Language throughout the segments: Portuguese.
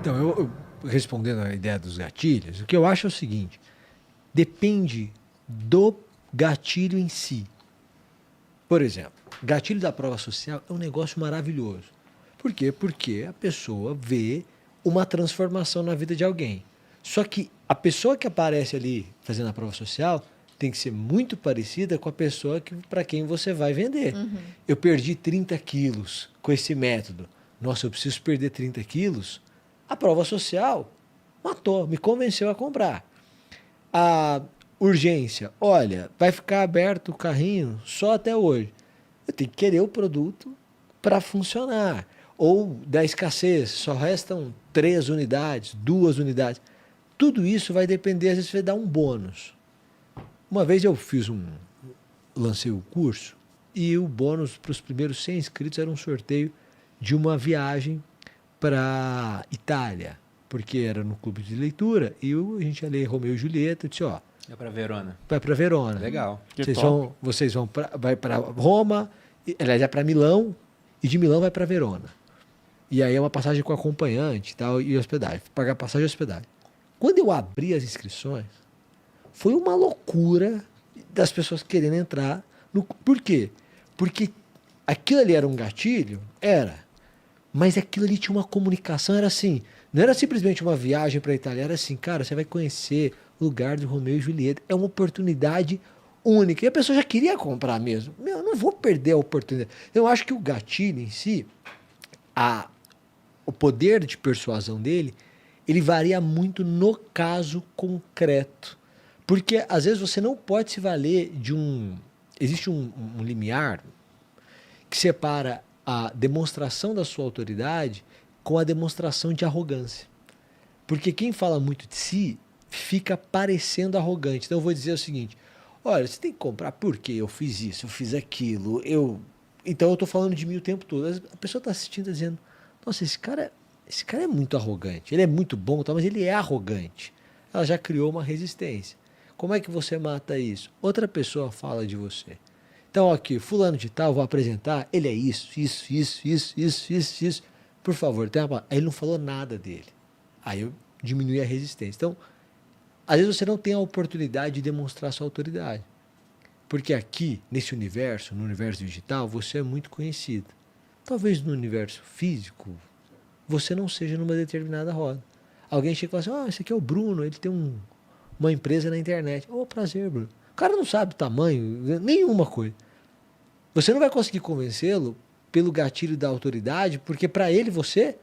Então, respondendo à ideia dos gatilhos, o que eu acho é o seguinte: depende do gatilho em si. Por exemplo, gatilho da prova social é um negócio maravilhoso. Por quê? Porque a pessoa vê uma transformação na vida de alguém. Só que a pessoa que aparece ali fazendo a prova social tem que ser muito parecida com a pessoa para quem você vai vender. Eu perdi 30 quilos com esse método. Nossa, eu preciso perder 30 quilos. A prova social matou, me convenceu a comprar. A urgência, olha, vai ficar aberto o carrinho só até hoje. Eu tenho que querer o produto para funcionar. Ou da escassez, só restam 3 unidades, 2 unidades. Tudo isso vai depender, às vezes você vai dar um bônus. Uma vez eu lancei o curso e o bônus para os primeiros 100 inscritos era um sorteio de uma viagem para Itália, porque era no clube de leitura e a gente ia ler Romeu e Julieta. Eu disse, ó, É para Verona. vai para Verona. Legal. Vocês vão vai para Roma, aliás, é para Milão, e de Milão vai para Verona. E aí é uma passagem com acompanhante e hospedagem. Pagar passagem e hospedagem. Quando eu abri as inscrições, foi uma loucura das pessoas querendo entrar. Por quê? Porque aquilo ali era um gatilho? Era. Mas aquilo ali tinha uma comunicação, era assim. Não era simplesmente uma viagem para a Itália, era assim, cara, você vai conhecer o lugar de Romeu e Julieta. É uma oportunidade única. E a pessoa já queria comprar mesmo. Meu, eu não vou perder a oportunidade. Eu acho que o gatilho em si, o poder de persuasão dele, ele varia muito no caso concreto. Porque às vezes você não pode se valer de existe um limiar que separa a demonstração da sua autoridade com a demonstração de arrogância. Porque quem fala muito de si fica parecendo arrogante. Então eu vou dizer o seguinte: olha, você tem que comprar porque eu fiz isso, eu fiz aquilo, então eu estou falando de mim o tempo todo. A pessoa está assistindo e dizendo, nossa, esse cara é muito arrogante, ele é muito bom, mas ele é arrogante. Ela já criou uma resistência. Como é que você mata isso? Outra pessoa fala de você. Então, aqui, fulano de tal, vou apresentar, ele é isso. Por favor, tem uma... Aí ele não falou nada dele. Aí eu diminui a resistência. Então, às vezes você não tem a oportunidade de demonstrar sua autoridade. Porque aqui, nesse universo, no universo digital, você é muito conhecido. Talvez no universo físico, você não seja numa determinada roda. Alguém chega e fala assim, esse aqui é o Bruno, ele tem uma empresa na internet. Prazer, Bruno. O cara não sabe o tamanho, nenhuma coisa. Você não vai conseguir convencê-lo pelo gatilho da autoridade, porque para ele você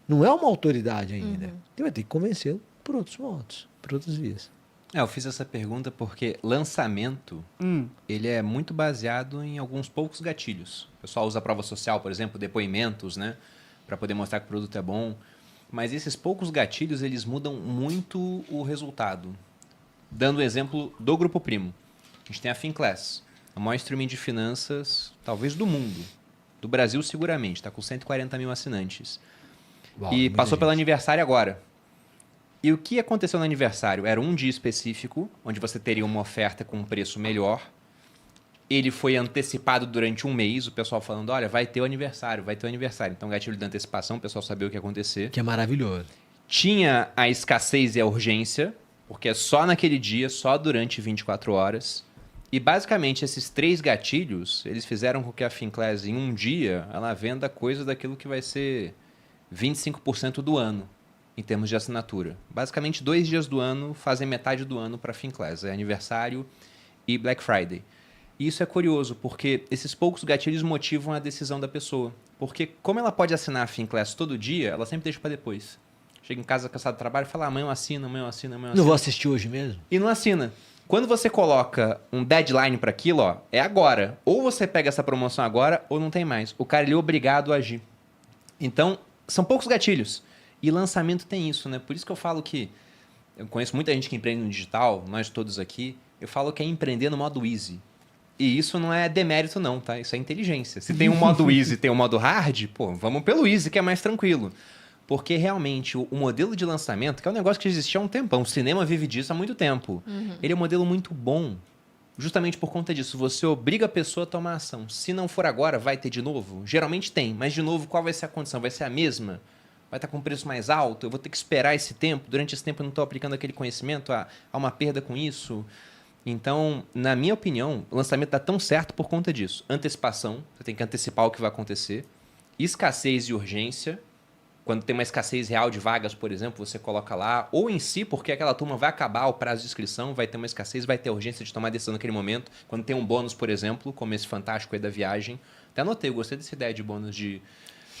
não é uma autoridade ainda. Você vai ter que convencê-lo por outros modos, por outras vias. Eu fiz essa pergunta porque lançamento, ele é muito baseado em alguns poucos gatilhos. O pessoal usa a prova social, por exemplo, depoimentos, né? Para poder mostrar que o produto é bom. Mas esses poucos gatilhos, eles mudam muito o resultado. Dando o exemplo do Grupo Primo. A gente tem a Finclass, a maior streaming de finanças, talvez do mundo. Do Brasil, seguramente. Está com 140 mil assinantes. Uau, e passou pelo aniversário agora. E o que aconteceu no aniversário? Era um dia específico, onde você teria uma oferta com um preço melhor. Ele foi antecipado durante um mês, o pessoal falando, olha, vai ter o aniversário. Então, gatilho de antecipação, o pessoal sabia o que ia acontecer. Que é maravilhoso. Tinha a escassez e a urgência, porque é só naquele dia, só durante 24 horas. E, basicamente, esses 3 gatilhos, eles fizeram com que a Finclass, em um dia, ela venda coisa daquilo que vai ser 25% do ano, em termos de assinatura. Basicamente, 2 dias do ano fazem metade do ano para a Finclass. É aniversário e Black Friday. E isso é curioso, porque esses poucos gatilhos motivam a decisão da pessoa. Porque, como ela pode assinar a Finclass todo dia, ela sempre deixa para depois. Chega em casa cansado do trabalho e fala, amanhã eu assino. Não vou assistir hoje mesmo? E não assina. Quando você coloca um deadline para aquilo, é agora. Ou você pega essa promoção agora, ou não tem mais. O cara ele é obrigado a agir. Então, são poucos gatilhos. E lançamento tem isso, né? Por isso que eu falo que... Eu conheço muita gente que empreende no digital, nós todos aqui. Eu falo que é empreender no modo easy. E isso não é demérito não, tá? Isso é inteligência. Se tem um modo easy e tem um modo hard, vamos pelo easy, que é mais tranquilo. Porque realmente o modelo de lançamento, que é um negócio que existia há um tempão, o cinema vive disso há muito tempo, ele é um modelo muito bom. Justamente por conta disso, você obriga a pessoa a tomar ação. Se não for agora, vai ter de novo? Geralmente tem, mas de novo, qual vai ser a condição? Vai ser a mesma? vai estar com um preço mais alto, eu vou ter que esperar esse tempo, durante esse tempo eu não estou aplicando aquele conhecimento, há uma perda com isso. Então, na minha opinião, o lançamento dá tão certo por conta disso. Antecipação, você tem que antecipar o que vai acontecer. Escassez e urgência. Quando tem uma escassez real de vagas, por exemplo, você coloca lá. Ou em si, porque aquela turma vai acabar o prazo de inscrição, vai ter uma escassez, vai ter urgência de tomar decisão naquele momento. Quando tem um bônus, por exemplo, como esse fantástico aí da viagem. Até anotei, eu gostei dessa ideia de bônus de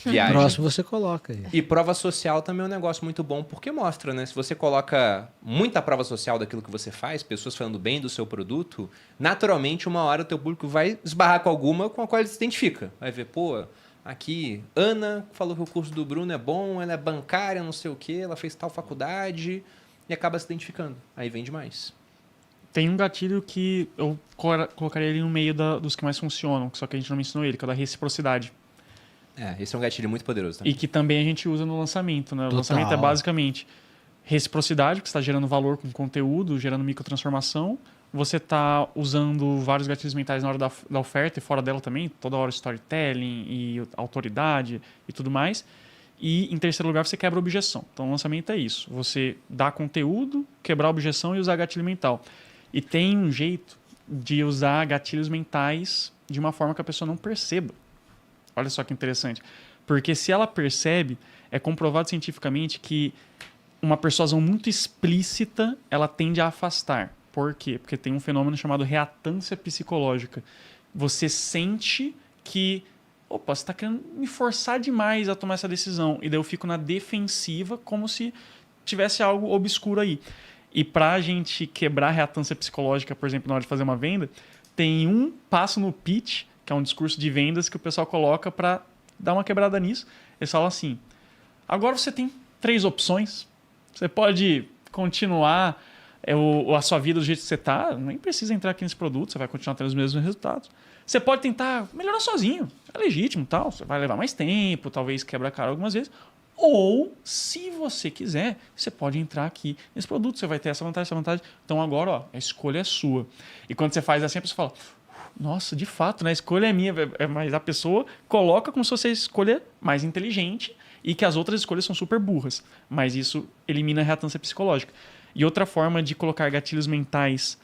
viagem. Próximo você coloca aí. E prova social também é um negócio muito bom, porque mostra, né? Se você coloca muita prova social daquilo que você faz, pessoas falando bem do seu produto, naturalmente, uma hora o teu público vai esbarrar com alguma com a qual ele se identifica. Vai ver, pô, aqui, Ana falou que o curso do Bruno é bom, ela é bancária, não sei o quê, ela fez tal faculdade, e acaba se identificando. Aí vende mais. Tem um gatilho que eu colocaria ele no meio dos que mais funcionam, só que a gente não mencionou ele, que é o da reciprocidade. Esse é um gatilho muito poderoso também. E que também a gente usa no lançamento, né? O Total. lançamento é basicamente reciprocidade, que você está gerando valor com conteúdo, gerando microtransformação. Você está usando vários gatilhos mentais na hora da oferta e fora dela também, toda hora storytelling e autoridade e tudo mais. E, em terceiro lugar, você quebra a objeção. Então, o lançamento é isso. Você dá conteúdo, quebrar a objeção e usar gatilho mental. E tem um jeito de usar gatilhos mentais de uma forma que a pessoa não perceba. Olha só que interessante. Porque se ela percebe, é comprovado cientificamente que uma persuasão muito explícita, ela tende a afastar. Por quê? Porque tem um fenômeno chamado reatância psicológica. Você sente que, opa, você está querendo me forçar demais a tomar essa decisão. E daí eu fico na defensiva como se tivesse algo obscuro aí. E para a gente quebrar a reatância psicológica, por exemplo, na hora de fazer uma venda, tem um passo no pitch, que é um discurso de vendas que o pessoal coloca para dar uma quebrada nisso. Eles falam assim, agora você tem 3 opções. Você pode continuar a sua vida do jeito que você está, nem precisa entrar aqui nesse produto, você vai continuar tendo os mesmos resultados. Você pode tentar melhorar sozinho, é legítimo, tal, você vai levar mais tempo, talvez quebra a cara algumas vezes. Ou, se você quiser, você pode entrar aqui nesse produto, você vai ter essa vantagem, essa vantagem. Então agora, ó, a escolha é sua. E quando você faz assim, a pessoa fala, nossa, de fato, né? A escolha é minha, mas a pessoa coloca como se fosse a escolha mais inteligente e que as outras escolhas são super burras. Mas isso elimina a reatância psicológica. E outra forma de colocar gatilhos mentais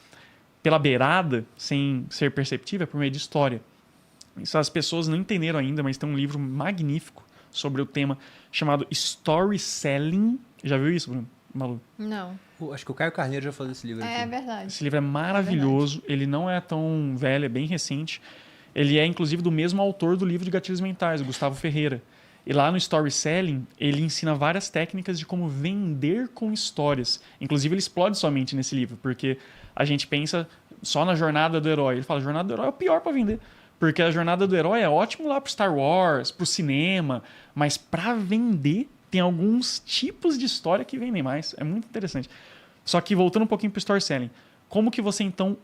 pela beirada, sem ser perceptível, é por meio de história. Isso as pessoas não entenderam ainda, mas tem um livro magnífico sobre o tema chamado Story Selling. Já viu isso, Bruno? Malu? Não. Acho que o Caio Carneiro já falou desse livro aqui. É verdade. Esse livro é maravilhoso, ele não é tão velho, é bem recente. Ele é, inclusive, do mesmo autor do livro de Gatilhos Mentais, o Gustavo Ferreira. E lá no Story Selling, ele ensina várias técnicas de como vender com histórias. Inclusive, ele explode sua mente nesse livro, porque a gente pensa só na jornada do herói. Ele fala, a jornada do herói é o pior para vender. Porque a jornada do herói é ótimo lá pro Star Wars, pro cinema, mas para vender tem alguns tipos de história que vendem mais. É muito interessante. Só que voltando um pouquinho pro Story Selling, como que você então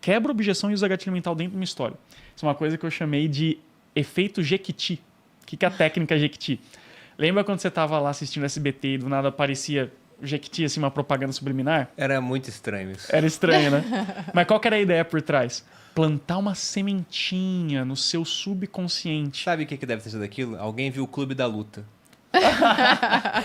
quebra a objeção e usa gatilho mental dentro de uma história? Isso é uma coisa que eu chamei de efeito Jequiti. O que é a técnica Jequiti? Lembra quando você estava lá assistindo SBT e do nada aparecia o Jequiti, assim, uma propaganda subliminar? Era muito estranho isso. Era estranho, né? Mas qual que era a ideia por trás? Plantar uma sementinha no seu subconsciente. Sabe o que deve ter sido aquilo? Alguém viu o Clube da Luta.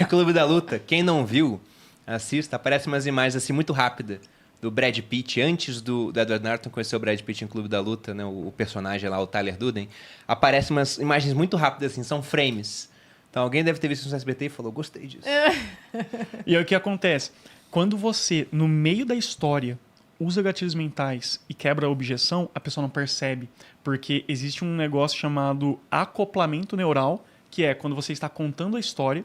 O Clube da Luta, quem não viu, assista. Aparece umas imagens assim muito rápidas do Brad Pitt, antes do Edward Norton conhecer o Brad Pitt em Clube da Luta, né? O personagem lá, o Tyler Durden. Aparecem umas imagens muito rápidas, assim, são frames. Então alguém deve ter visto isso no SBT e falou, gostei disso. E aí o que acontece? Quando você, no meio da história, usa gatilhos mentais e quebra a objeção, a pessoa não percebe. Porque existe um negócio chamado acoplamento neural, que é quando você está contando a história,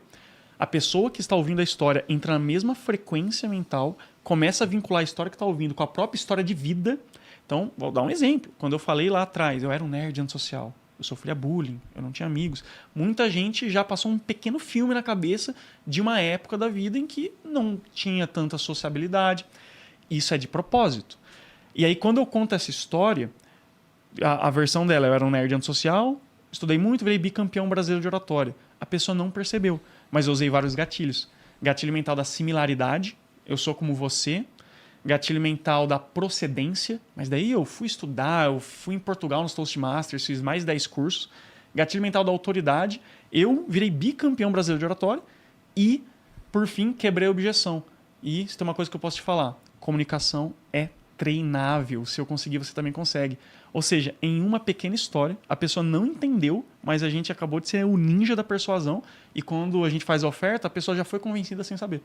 a pessoa que está ouvindo a história entra na mesma frequência mental, começa a vincular a história que está ouvindo com a própria história de vida. Então, vou dar um exemplo. Quando eu falei lá atrás, eu era um nerd antissocial, eu sofria bullying, eu não tinha amigos. Muita gente já passou um pequeno filme na cabeça de uma época da vida em que não tinha tanta sociabilidade. Isso é de propósito. E aí, quando eu conto essa história, a versão dela, eu era um nerd antissocial, estudei muito, virei bicampeão brasileiro de oratória. A pessoa não percebeu, mas eu usei vários gatilhos. Gatilho mental da similaridade, eu sou como você. Gatilho mental da procedência, mas daí eu fui estudar, eu fui em Portugal nos Toastmasters, fiz mais 10 cursos. Gatilho mental da autoridade, eu virei bicampeão brasileiro de oratória e, por fim, quebrei a objeção. E se tem uma coisa que eu posso te falar, comunicação é treinável. Se eu conseguir, você também consegue. Ou seja, em uma pequena história, a pessoa não entendeu, mas a gente acabou de ser o ninja da persuasão e quando a gente faz a oferta, a pessoa já foi convencida sem saber.